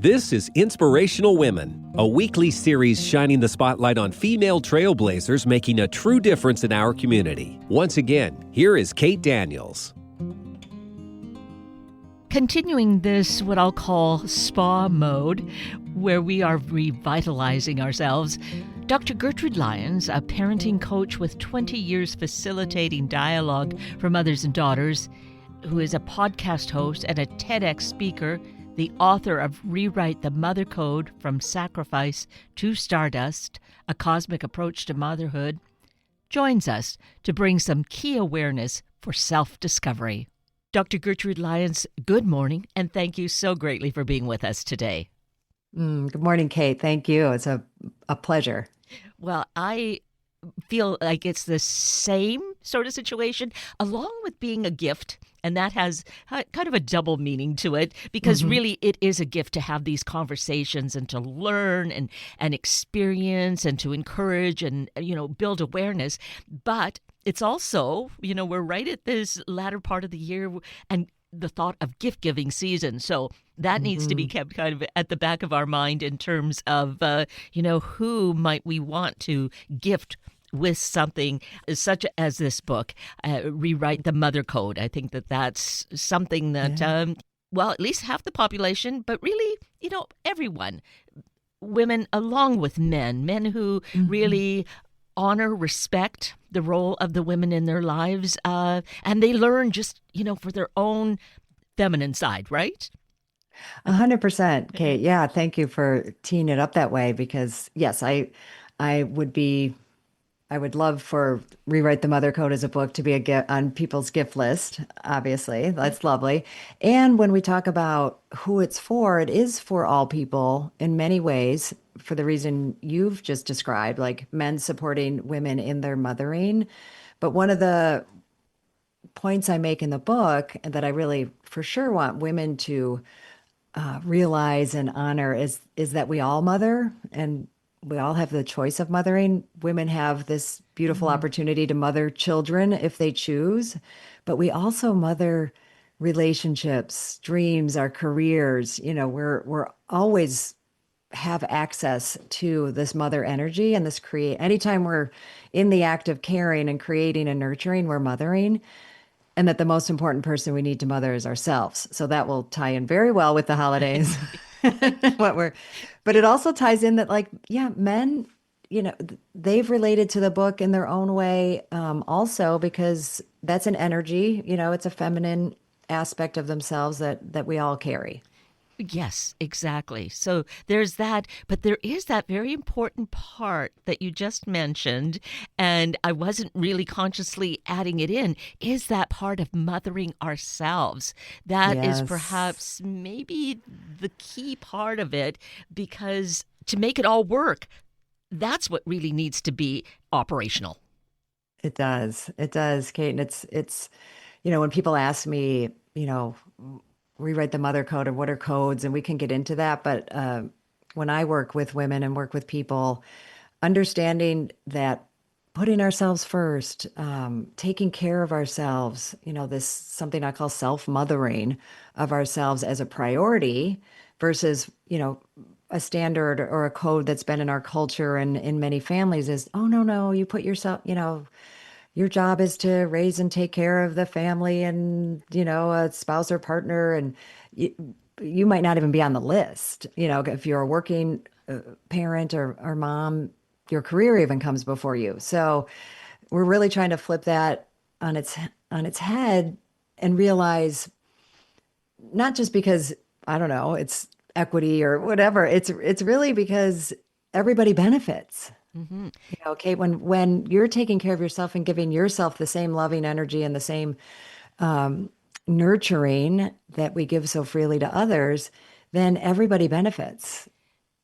This is Inspirational Women, a weekly series shining the spotlight on female trailblazers making a true difference in our community. Once again, here is Kate Daniels. Continuing this, what I'll call spa mode, where we are revitalizing ourselves, Dr. Gertrude Lyons, a parenting coach with 20 years facilitating dialogue for mothers and daughters, who is a podcast host and a TEDx speaker, the author of Rewrite the Mother Code from Sacrifice to Stardust, a cosmic approach to motherhood, joins us to bring some key awareness for self-discovery. Dr. Gertrude Lyons, good morning, and thank you so greatly for being with us today. Good morning, Kate. Thank you. It's a pleasure. Well, I feel like it's the same sort of situation, along with being a gift. And that has kind of a double meaning to it, because really it is a gift to have these conversations and to learn and experience and to encourage and, build awareness. But it's also, we're right at this latter part of the year and the thought of gift-giving season. So that needs to be kept kind of at the back of our mind in terms of, who might we want to gift with something such as this book, Rewrite the Mother Code. I think that's something that, at least half the population, but really, everyone, women along with men who really honor, respect the role of the women in their lives, and they learn just, for their own feminine side, right? 100%, Kate. Yeah, thank you for teeing it up that way, because yes, I would love for Rewrite the Mother Code as a book to be a gift on people's gift list. Obviously, that's lovely. And when we talk about who it's for, it is for all people in many ways, for the reason you've just described, like men supporting women in their mothering. But one of the points I make in the book, and that I really for sure want women to realize and honor, is that we all mother, and we all have the choice of mothering. Women have this beautiful opportunity to mother children if they choose, but we also mother relationships, dreams, our careers. We're always have access to this mother energy and this anytime we're in the act of caring and creating and nurturing, we're mothering. And that the most important person we need to mother is ourselves. So that will tie in very well with the holidays. But it also ties in that, men, they've related to the book in their own way, also, because that's an energy, it's a feminine aspect of themselves that we all carry. Yes, exactly. So there's that, but there is that very important part that you just mentioned, and I wasn't really consciously adding it in, is that part of mothering ourselves. That is perhaps maybe the key part of it, because to make it all work, that's what really needs to be operational. It does, Kate. And it's, when people ask me, Rewrite the Mother Code, and what are codes, and we can get into that. But when I work with women and work with people, understanding that putting ourselves first, taking care of ourselves, this something I call self-mothering of ourselves as a priority versus, a standard or a code that's been in our culture and in many families is, oh, no, you put yourself, your job is to raise and take care of the family and, a spouse or partner. And you might not even be on the list. If you're a working parent or mom, your career even comes before you. So we're really trying to flip that on its head and realize, not just because, I don't know, it's equity or whatever, it's really because everybody benefits. Kate, when you're taking care of yourself and giving yourself the same loving energy and the same nurturing that we give so freely to others, then everybody benefits,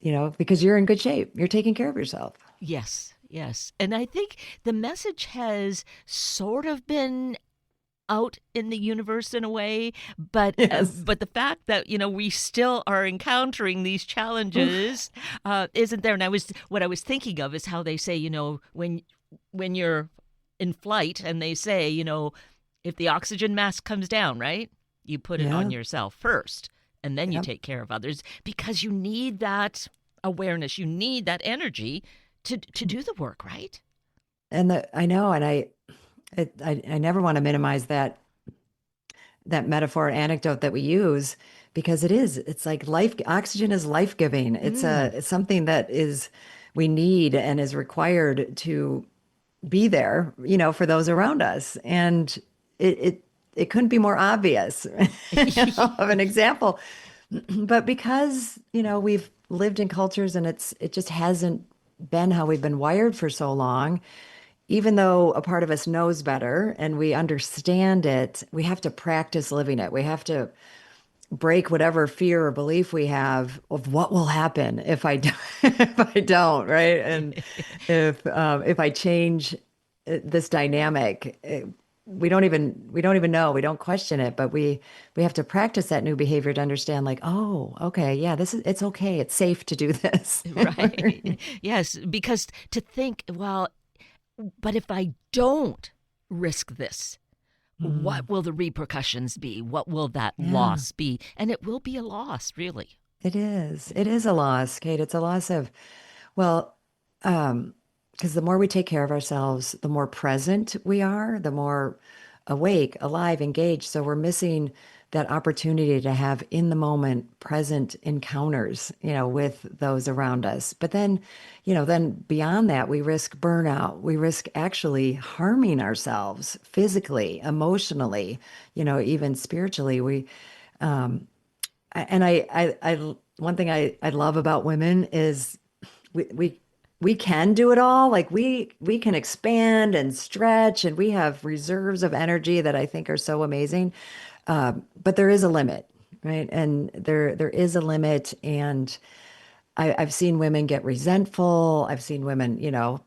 because you're in good shape. You're taking care of yourself. Yes. And I think the message has sort of been out in the universe in a way, but but the fact that we still are encountering these challenges isn't there. And what I was thinking of is how they say, when you're in flight and they say, if the oxygen mask comes down, right, you put it on yourself first. and then you Yep. take care of others, because you need that awareness, you need that energy to do the work, right? And I know, and I never want to minimize that metaphor anecdote that we use, because it's like life. Oxygen is life-giving. It's something that is we need and is required to be there, for those around us. And it couldn't be more obvious of an example. But because, we've lived in cultures and it just hasn't been how we've been wired for so long, even though a part of us knows better and we understand it, we have to practice living it. We have to break whatever fear or belief we have of what will happen if I do, if I don't, right? And if I change this dynamic, we don't even know. We don't question it, but we have to practice that new behavior to understand, like, oh, okay, yeah, it's okay. It's safe to do this. Right. Yes, because to think, well, but if I don't risk this, what will the repercussions be? What will that Yeah, loss be? And it will be a loss, really. it is. It is a loss, Kate. It's a loss of, well, because the more we take care of ourselves, the more present we are, the more awake, alive, engaged. So we're missing that opportunity to have in the moment present encounters, with those around us. But then beyond that, we risk burnout. We risk actually harming ourselves physically, emotionally, even spiritually. One thing I love about women is we we we can do it all. Like we can expand and stretch, and we have reserves of energy that I think are so amazing. But there is a limit, right? And there is a limit, and I've seen women get resentful. I've seen women,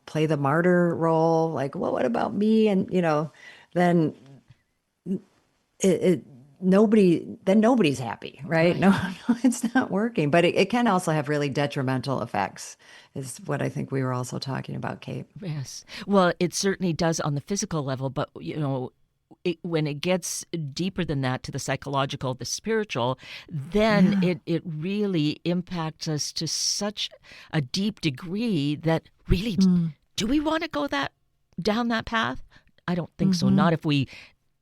play the martyr role, like, well, what about me? And then it nobody's happy, right? No, Right. no, it's not working. But it can also have really detrimental effects, is what I think we were also talking about, Kate. Yes. Well, it certainly does on the physical level, but when it gets deeper than that to the psychological, the spiritual, then Yeah. it really impacts us to such a deep degree that really, Mm. do we want to go down that path? I don't think so. Hmm. Not if we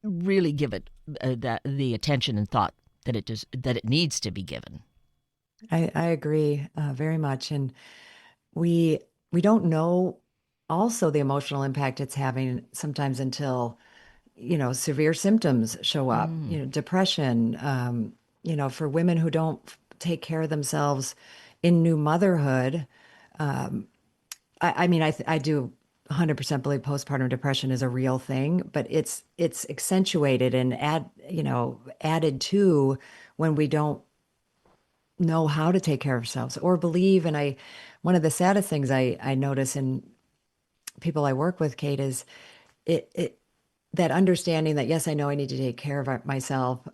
really give it that the attention and thought that it needs to be given. I agree very much, and we we don't know also the emotional impact it's having sometimes until severe symptoms show up. Mm, Depression. For women who don't take care of themselves in new motherhood. I mean, I do 100% believe postpartum depression is a real thing, but it's accentuated and added to when we don't know how to take care of ourselves or believe. And one of the saddest things I notice in people I work with, Kate, is it that understanding that, yes, I know I need to take care of myself,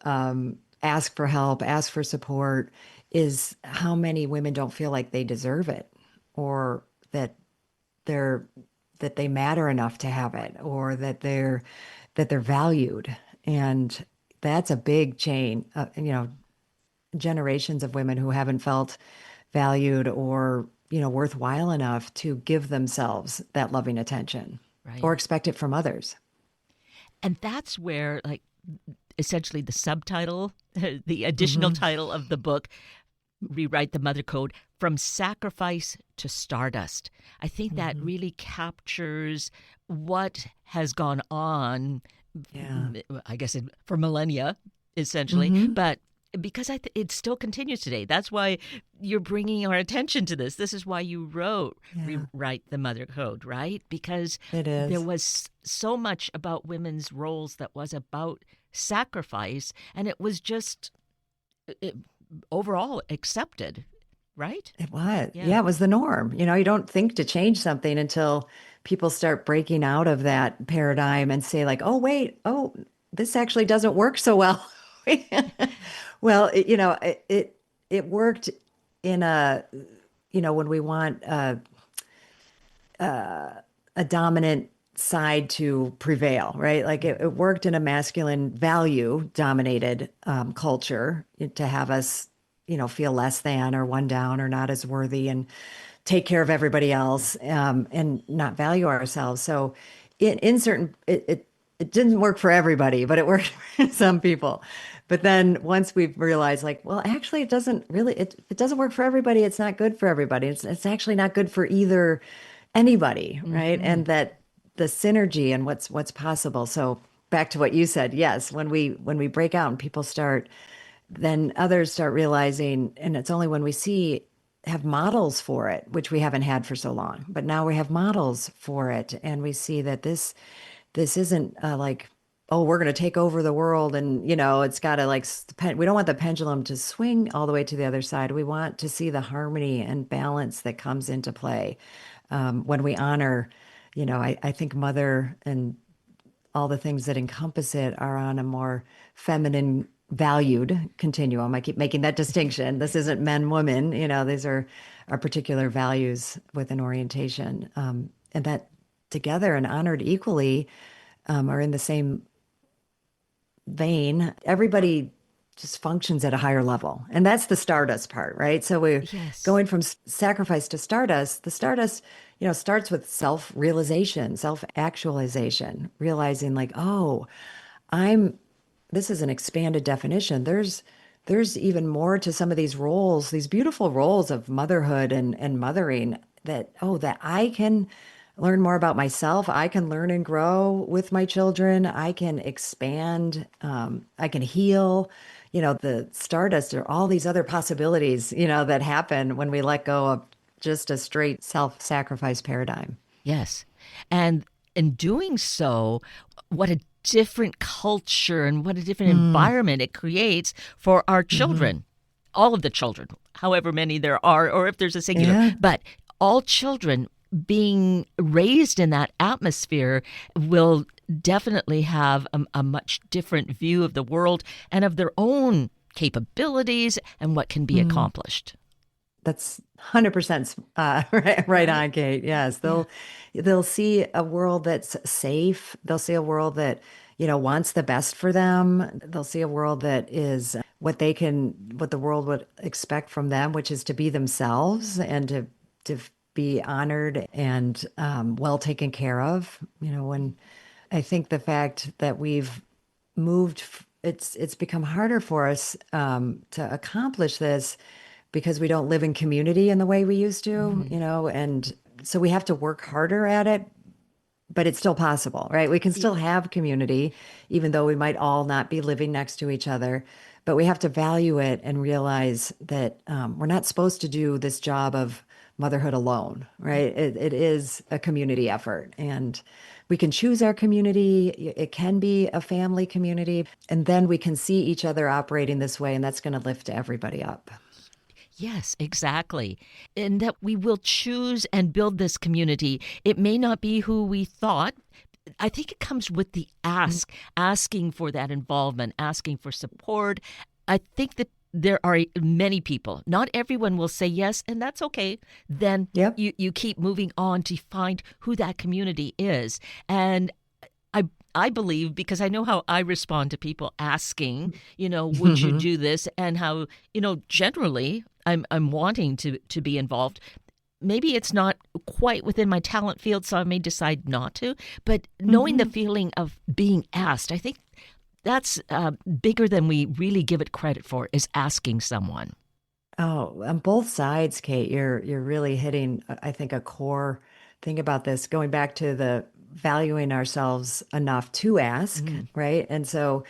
ask for help, ask for support, is how many women don't feel like they deserve it, or that they're that they matter enough to have it, or that they're valued. And that's a big chain, generations of women who haven't felt valued or worthwhile enough to give themselves that loving attention or right. expect it from others. And that's where, like, essentially the subtitle, the additional Hmm. title of the book, Rewrite the Mother Code, From Sacrifice to Stardust. I think that Hmm. really captures what has gone on, Yeah. I guess, for millennia, essentially. Hmm. But because it still continues today. That's why you're bringing our attention to this. This is why you wrote Yeah, Rewrite the Mother Code, right? Because it there is. was so much about women's roles that was about sacrifice, and it was just it, overall accepted, right? It was. Yeah. Yeah, it was the norm. You don't think to change something until people start breaking out of that paradigm and say, like, oh, wait, oh, this actually doesn't work so well. Well, it worked in when we want a dominant side to prevail, right? Like it worked in a masculine value dominated culture to have us feel less than or one down or not as worthy and take care of everybody else, and not value ourselves. So in certain, it didn't work for everybody, but it worked for some people. But then once we've realized like, well, actually it doesn't really, it doesn't work for everybody. It's not good for everybody. It's actually not good for either anybody. Right. And that the synergy and what's possible. So back to what you said. Yes. When we break out and people start, then others start realizing, and it's only when we have models for it, which we haven't had for so long, but now we have models for it. And we see that this isn't like, oh, we're going to take over the world. And, it's got to like, we don't want the pendulum to swing all the way to the other side. We want to see the harmony and balance that comes into play when we honor, I think mother and all the things that encompass it are on a more feminine valued continuum. I keep making that distinction. This isn't men, women, these are our particular values within orientation. And that together and honored equally are in the same vein. Everybody just functions at a higher level. And that's the Stardust part, right? So we're going from sacrifice to Stardust. The Stardust, starts with self-realization, self-actualization, realizing like, oh, this is an expanded definition. There's even more to some of these roles, these beautiful roles of motherhood and mothering that I can learn more about myself. I can learn and grow with my children. I can expand. I can heal. The Stardust are all these other possibilities, that happen when we let go of just a straight self-sacrifice paradigm. Yes. And in doing so, what a different culture and what a different environment it creates for our children, all of the children, however many there are, or if there's a singular, but all children being raised in that atmosphere will definitely have a much different view of the world and of their own capabilities and what can be accomplished. That's 100% right on, Kate. Yes, they'll see a world that's safe. They'll see a world that wants the best for them. They'll see a world that is what the world would expect from them, which is to be themselves and to be honored and well taken care of. When I think the fact that we've moved, it's become harder for us to accomplish this because we don't live in community in the way we used to, and so we have to work harder at it, but it's still possible, right? We can still have community, even though we might all not be living next to each other, but we have to value it and realize that we're not supposed to do this job of motherhood alone, right? It is a community effort, and we can choose our community. It can be a family community, and then we can see each other operating this way, and that's going to lift everybody up. Yes, exactly. And that we will choose and build this community. It may not be who we thought. I think it comes with the asking for that involvement, asking for support. I think that there are many people. Not everyone will say yes, and that's okay. Then you keep moving on to find who that community is. And I believe, because I know how I respond to people asking, would you do this? And how, generally I'm wanting to be involved. Maybe it's not quite within my talent field, so I may decide not to. But knowing the feeling of being asked, I think that's bigger than we really give it credit for, is asking someone. Oh, on both sides, Kate, you're really hitting, I think, a core thing about this, going back to the valuing ourselves enough to ask, right? And so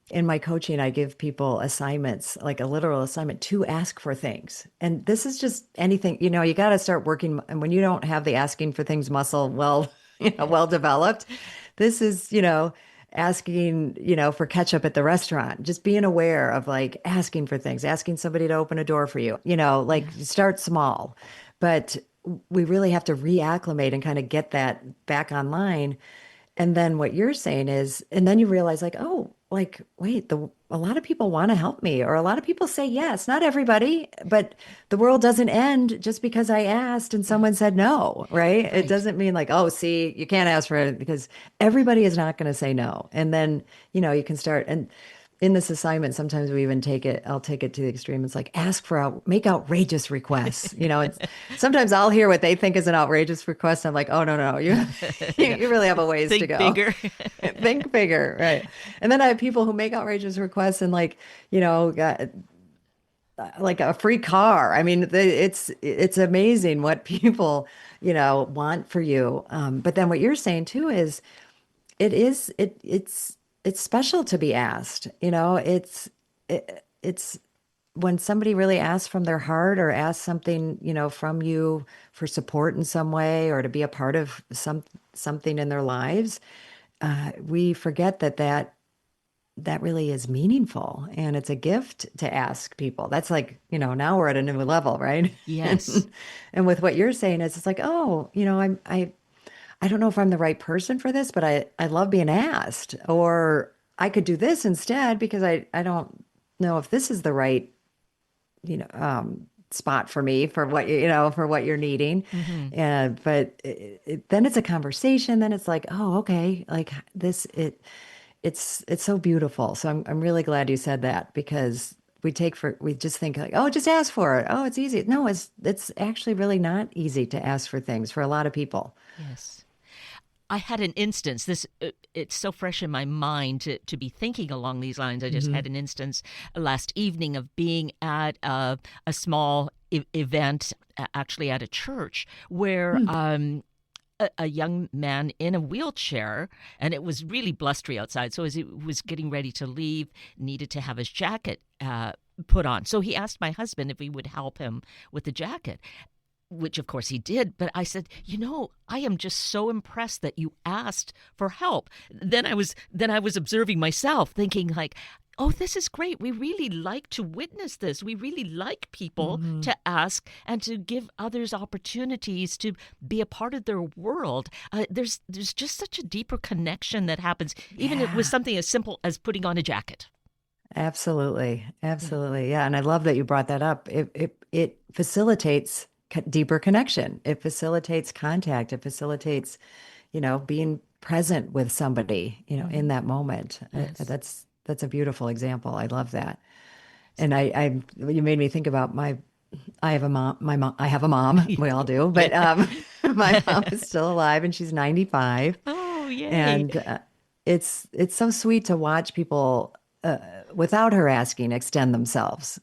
in my coaching, I give people assignments, like a literal assignment to ask for things. And this is just anything, you got to start working. And when you don't have the asking for things muscle well developed, this is, asking, for ketchup at the restaurant, just being aware of like asking for things, asking somebody to open a door for you, start small. But we really have to reacclimate and kind of get that back online. And then what you're saying is, and then you realize like, oh, like, wait, a lot of people want to help me, or a lot of people say yes, not everybody, but the world doesn't end just because I asked and someone said no, right? It doesn't mean like, oh, see, you can't ask for it, because everybody is not going to say no. And then, you can start. And in this assignment, sometimes we even I'll take it to the extreme. It's like, make outrageous requests. Sometimes I'll hear what they think is an outrageous request. I'm like, oh, no, you you really have a ways to Think go. bigger. Think bigger, right? And then I have people who make outrageous requests and like a free car. I mean, it's amazing what people, want for you. But then what you're saying too is it's special to be asked. It's when somebody really asks from their heart or asks something, from you for support in some way or to be a part of something in their lives. We forget that really is meaningful, and it's a gift to ask people. That's like, now we're at a new level, right? Yes. And with what you're saying is, it's like, oh, I don't know if I'm the right person for this, but I love being asked, or I could do this instead because I don't know if this is the right, spot for me for what for what you're needing. And but then it's a conversation. Then it's like, oh, okay, like this it's so beautiful. So I'm really glad you said that, because we just think like, oh, just ask for it. Oh, it's easy. No, it's actually really not easy to ask for things for a lot of people. Yes. I had an instance. It's so fresh in my mind to be thinking along these lines. I just had an instance last evening of being at a small event, actually at a church, where a young man in a wheelchair, and it was really blustery outside. So as he was getting ready to leave, needed to have his jacket put on. So he asked my husband if he would help him with the jacket, which of course he did. But I said, I am just so impressed that you asked for help. Then I was observing myself, thinking like, oh, this is great. We really like to witness this. We really like people to ask and to give others opportunities to be a part of their world. There's just such a deeper connection that happens, even with something as simple as putting on a jacket. Absolutely. Yeah. And I love that you brought that up. It facilitates deeper connection. It facilitates contact. It facilitates, being present with somebody, in that moment. Yes. That's a beautiful example. I love that. And you made me think about I have a mom. I have a mom. We all do, but my mom is still alive, and she's 95. Oh, yay. And it's so sweet to watch people without her asking extend themselves.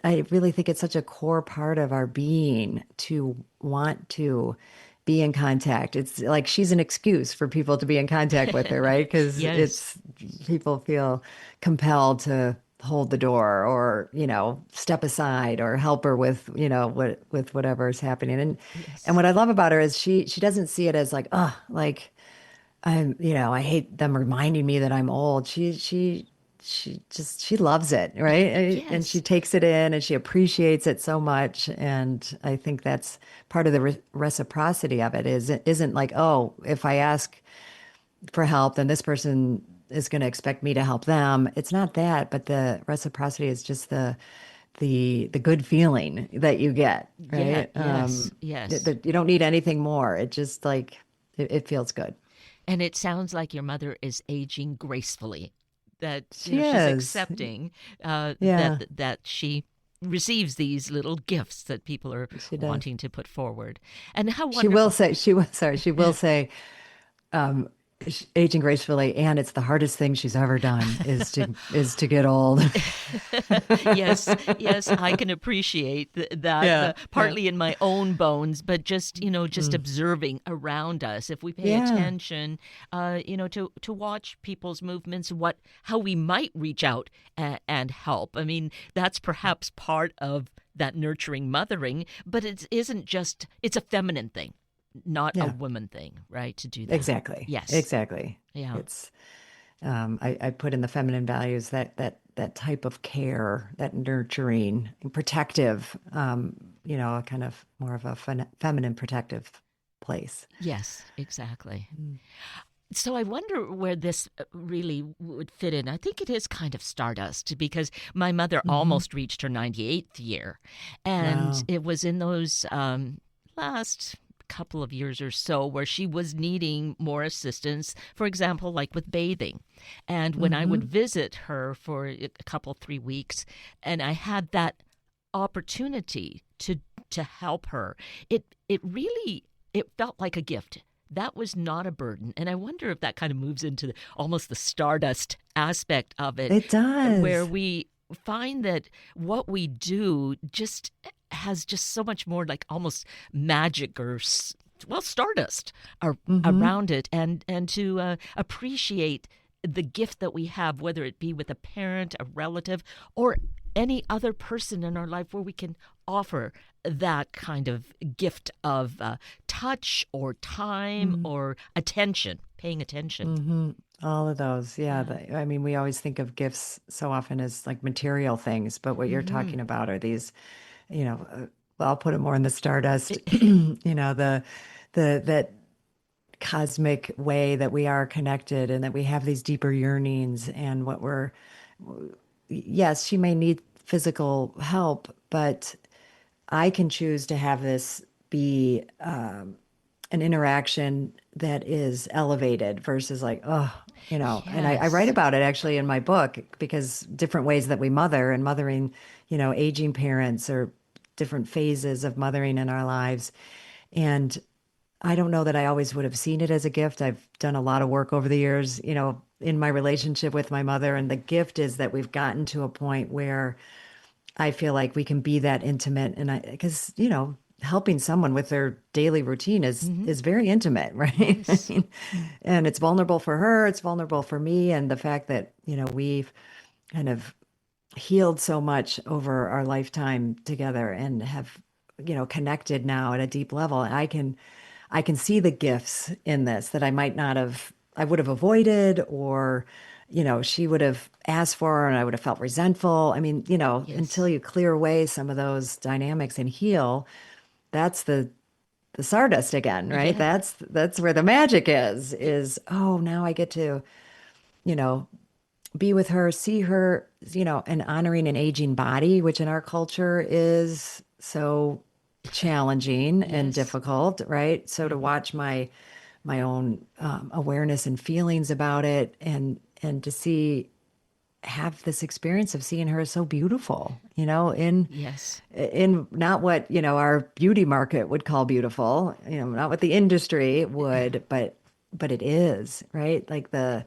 I really think it's such a core part of our being to want to be in contact. It's like she's an excuse for people to be in contact with her, right? Because Yes. people feel compelled to hold the door or, step aside or help her with, with whatever is happening. And what I love about her is she doesn't see it as like, oh, like I hate them reminding me that I'm old. She loves it, right? And she Yes. takes it in and she appreciates it so much. And I think that's part of the reciprocity of it. Isn't like, oh, if I ask for help, then this person is going to expect me to help them. It's not that, but the reciprocity is just the good feeling that you get, right? Yes. That you don't need anything more. It just like it feels good. And it sounds like your mother is aging gracefully. That She she's is. accepting Yeah. that she receives these little gifts that people are She does. wanting to put forward. And how She will wonderful. say, she will say, um, aging gracefully, and it's the hardest thing she's ever done is to get old. Yes, yes, I can appreciate that, Yeah. partly in my own bones, but just, just observing around us. If we pay Yeah. attention, to watch people's movements, how we might reach out and help. I mean, that's perhaps part of that nurturing mothering, but it isn't just, it's a feminine thing, not a Yeah. woman thing, right? To do that. Exactly. Yes. Exactly. Yeah. It's I put in the feminine values that type of care, that nurturing, protective, kind of more of a feminine protective place. Yes, exactly. So I wonder where this really would fit in. I think it is kind of Stardust because my mother almost reached her 98th year. And Wow. it was in those last couple of years or so where she was needing more assistance, for example, like with bathing. And when I would visit her for a couple, 3 weeks, and I had that opportunity to help her, it really, it felt like a gift. That was not a burden. And I wonder if that kind of moves into almost the Stardust aspect of it. It does. Where we find that what we do just has just so much more like almost magic or, well, stardust around it. And to appreciate the gift that we have, whether it be with a parent, a relative, or any other person in our life where we can offer that kind of gift of touch or time or attention, paying attention. All of those. Yeah. I mean, we always think of gifts so often as like material things, but what you're talking about are these, well, I'll put it more in the Stardust, that cosmic way that we are connected and that we have these deeper yearnings and yes, she may need physical help, but I can choose to have this be an interaction that is elevated versus like, and I write about it actually in my book, because different ways that we mother and mothering, aging parents or different phases of mothering in our lives. And I don't know that I always would have seen it as a gift. I've done a lot of work over the years, in my relationship with my mother. And the gift is that we've gotten to a point where I feel like we can be that intimate. And because, helping someone with their daily routine is very intimate, right? Yes. I mean, and it's vulnerable for her, it's vulnerable for me. And the fact that, we've kind of healed so much over our lifetime together and have, connected now at a deep level. And I can see the gifts in this that I would have avoided, or, she would have asked for, and I would have felt resentful. I mean, until you clear away some of those dynamics and heal, that's the Stardust again, right? Yeah. That's where the magic is, now I get to, be with her, see her, and honoring an aging body, which in our culture is so challenging and difficult, right? So to watch my own awareness and feelings about it, and to have this experience of seeing her as so beautiful, in not what, our beauty market would call beautiful, not what the industry would, but it is, right? Like the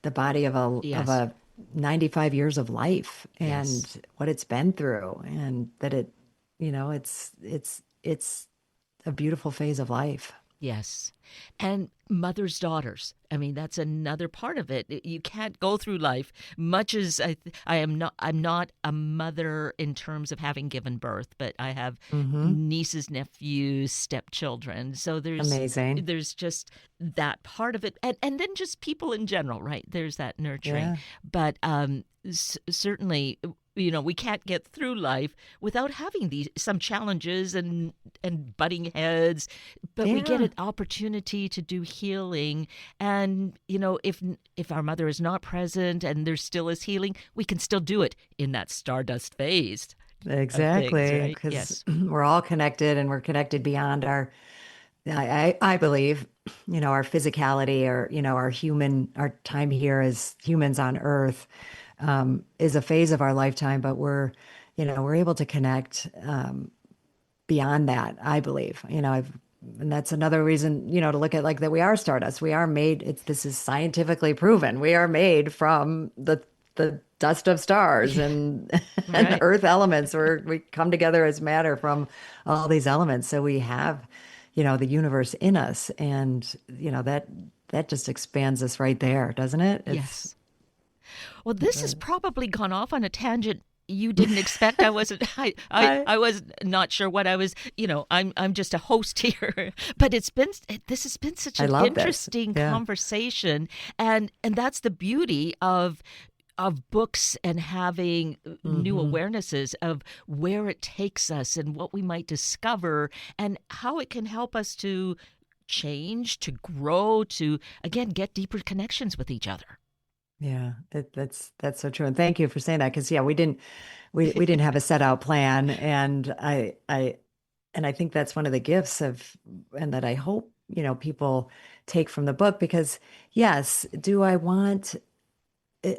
body of a 95 years of life and what it's been through, and that it's a beautiful phase of life. Yes. And mothers' daughters. I mean, that's another part of it. You can't go through life, much as I'm not a mother in terms of having given birth, but I have nieces, nephews, stepchildren. So Amazing. There's just that part of it. And then just people in general, right? There's that nurturing. Yeah. But certainly, we can't get through life without having some challenges and butting heads, but we get an opportunity to do healing. And, if our mother is not present and there still is healing, we can still do it in that Stardust phase. Exactly. Because we're all connected, and we're connected beyond I believe, our physicality, or, our time here as humans on Earth, is a phase of our lifetime, but we're able to connect beyond that, I believe. And that's another reason, to look at like that we are Stardust. We are made, this is scientifically proven. We are made from the dust of stars and, and earth elements, where we come together as matter from all these elements. So we have, the universe in us, and, that just expands us right there, doesn't it? Yes. Well, this has probably gone off on a tangent you didn't expect. I wasn't. I was not sure what I was. I'm just a host here. But this has been such an interesting conversation, and that's the beauty of books and having new awarenesses of where it takes us and what we might discover and how it can help us to change, to grow, to again get deeper connections with each other. Yeah, that's so true. And thank you for saying that, because we didn't have a set out plan, and I I think that's one of the gifts and that I hope, people take from the book, because yes, do I want, uh,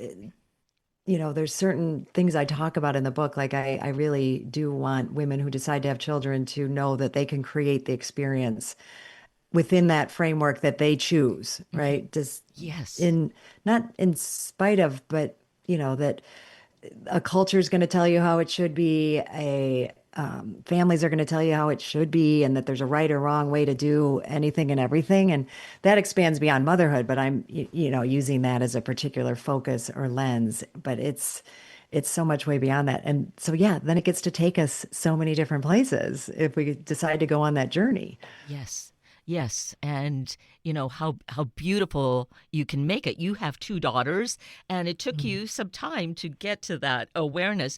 there's certain things I talk about in the book. Like I really do want women who decide to have children to know that they can create the experience within that framework that they choose, right? Just Yes. in, not in spite of, but that a culture is going to tell you how it should be, families are going to tell you how it should be, and that there's a right or wrong way to do anything and everything. And that expands beyond motherhood, but I'm, using that as a particular focus or lens, but it's so much way beyond that. And so, yeah, then it gets to take us so many different places if we decide to go on that journey. Yes. Yes. And how beautiful you can make it. You have two daughters, and it took you some time to get to that awareness,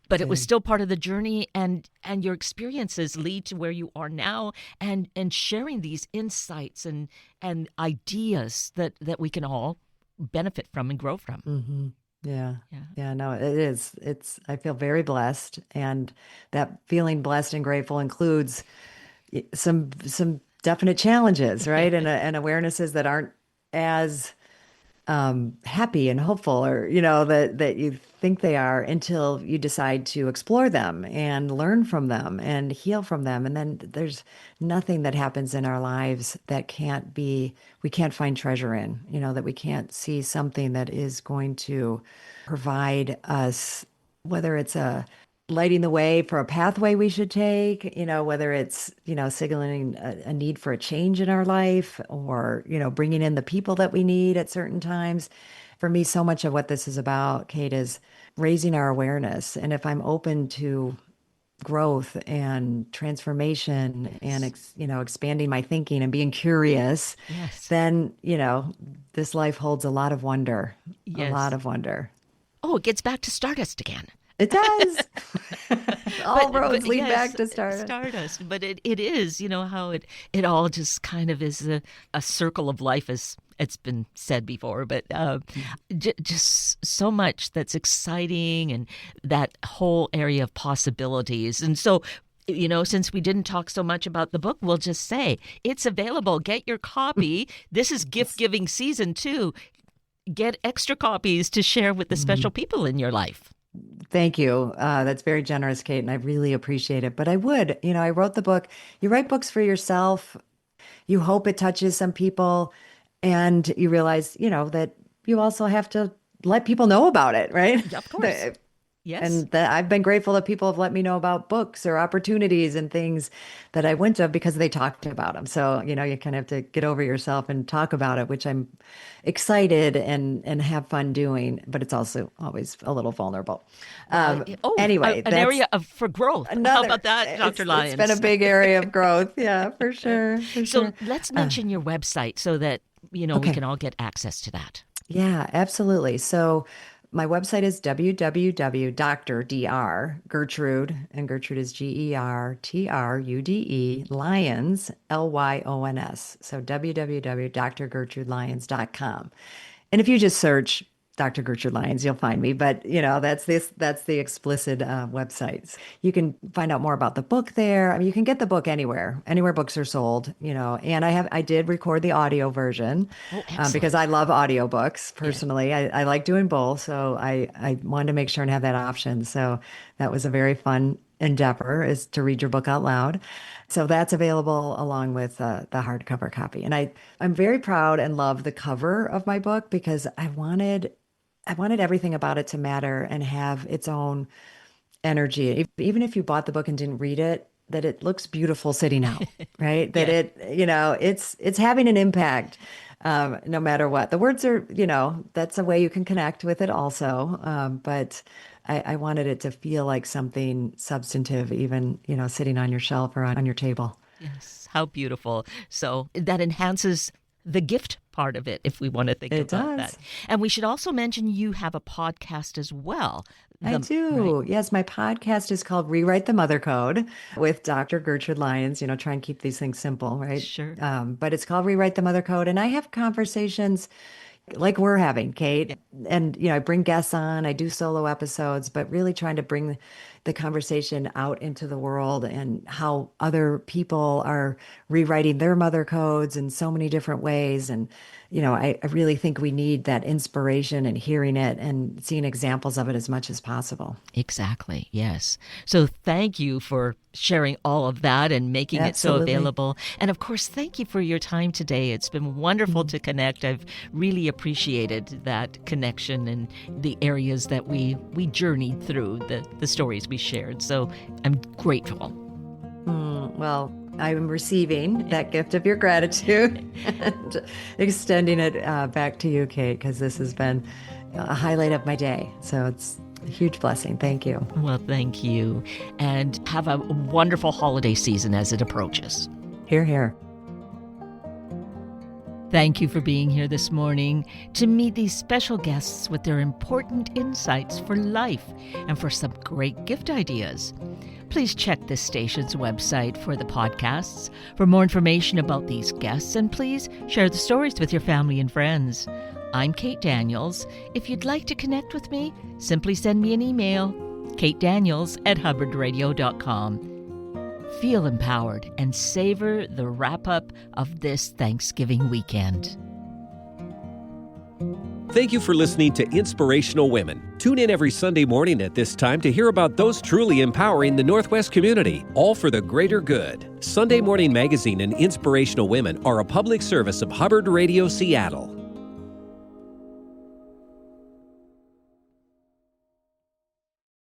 but it was still part of the journey, and your experiences lead to where you are now, and sharing these insights and ideas that we can all benefit from and grow from. Mm-hmm. Yeah, no, it is. I feel very blessed, and that feeling blessed and grateful includes some definite challenges, right? And awarenesses that aren't as happy and hopeful, or that you think they are, until you decide to explore them and learn from them and heal from them. And then there's nothing that happens in our lives that we can't find treasure in, that we can't see something that is going to provide us, whether it's lighting the way for a pathway we should take, whether it's, signaling a need for a change in our life, or, bringing in the people that we need at certain times. For me, so much of what this is about, Kate, is raising our awareness. And if I'm open to growth and transformation and, expanding my thinking and being curious, then, this life holds a lot of wonder, a lot of wonder. Oh, it gets back to Stardust again. It does. All roads lead back to Stardust. Stardust. But it is, how it all just kind of is a circle of life, as it's been said before. But just so much that's exciting, and that whole area of possibilities. And so, since we didn't talk so much about the book, we'll just say it's available. Get your copy. This is gift giving season too. Get extra copies to share with the special people in your life. Thank you. That's very generous, Kate, and I really appreciate it. But I wrote the book. You write books for yourself. You hope it touches some people, and you realize, that you also have to let people know about it, right? Of course. Yes. And I've been grateful that people have let me know about books or opportunities and things that I wouldn't have, because they talked about them. So, you kind of have to get over yourself and talk about it, which I'm excited and have fun doing, but it's also always a little vulnerable. Anyway, an area for growth. How about that, Dr. Lyons? It's been a big area of growth. Yeah, for sure. So let's mention your website so that, we can all get access to that. Yeah, absolutely. So my website is www.Dr. Gertrude, and Gertrude is Gertrude, Lyons, Lyons. So www.drgertrudelyons.com. And if you just search Dr. Gertrude Lyons, you'll find me. But, that's the explicit websites. You can find out more about the book there. I mean, you can get the book anywhere books are sold, and I did record the audio version because I love audiobooks personally. Yeah. I like doing both. So I wanted to make sure and have that option. So that was a very fun endeavor, is to read your book out loud. So that's available along with the hardcover copy. And I'm very proud and love the cover of my book, because I wanted everything about it to matter and have its own energy. Even if you bought the book and didn't read it, that it looks beautiful sitting out, right? That it's having an impact, no matter what. The words are, that's a way you can connect with it also. But I wanted it to feel like something substantive, even, sitting on your shelf or on your table. Yes, how beautiful. So that enhances the gift part of it, if we want to think about that. And we should also mention you have a podcast as well. I do. Right? Yes, my podcast is called Rewrite the Mother Code with Dr. Gertrude Lyons. Try and keep these things simple, right? Sure. But it's called Rewrite the Mother Code. And I have conversations like we're having, Kate. And, I bring guests on, I do solo episodes, but really trying to bring, the conversation out into the world and how other people are rewriting their mother codes in so many different ways. And, I really think we need that inspiration and hearing it and seeing examples of it as much as possible. Exactly. Yes. So thank you for sharing all of that and making it so available. And of course, thank you for your time today. It's been wonderful to connect. I've really appreciated that connection and the areas that we journeyed through, the stories we shared. So I'm grateful. Well, I'm receiving that gift of your gratitude and extending it back to you, Kate, because this has been a highlight of my day. So it's a huge blessing. Thank you. Well, thank you. And have a wonderful holiday season as it approaches. Hear, hear. Thank you for being here this morning to meet these special guests with their important insights for life and for some great gift ideas. Please check this station's website for the podcasts for more information about these guests, and please share the stories with your family and friends. I'm Kate Daniels. If you'd like to connect with me, simply send me an email, katedaniels@hubbardradio.com. Feel empowered and savor the wrap-up of this Thanksgiving weekend. Thank you for listening to Inspirational Women. Tune in every Sunday morning at this time to hear about those truly empowering the Northwest community, all for the greater good. Sunday Morning Magazine and Inspirational Women are a public service of Hubbard Radio Seattle.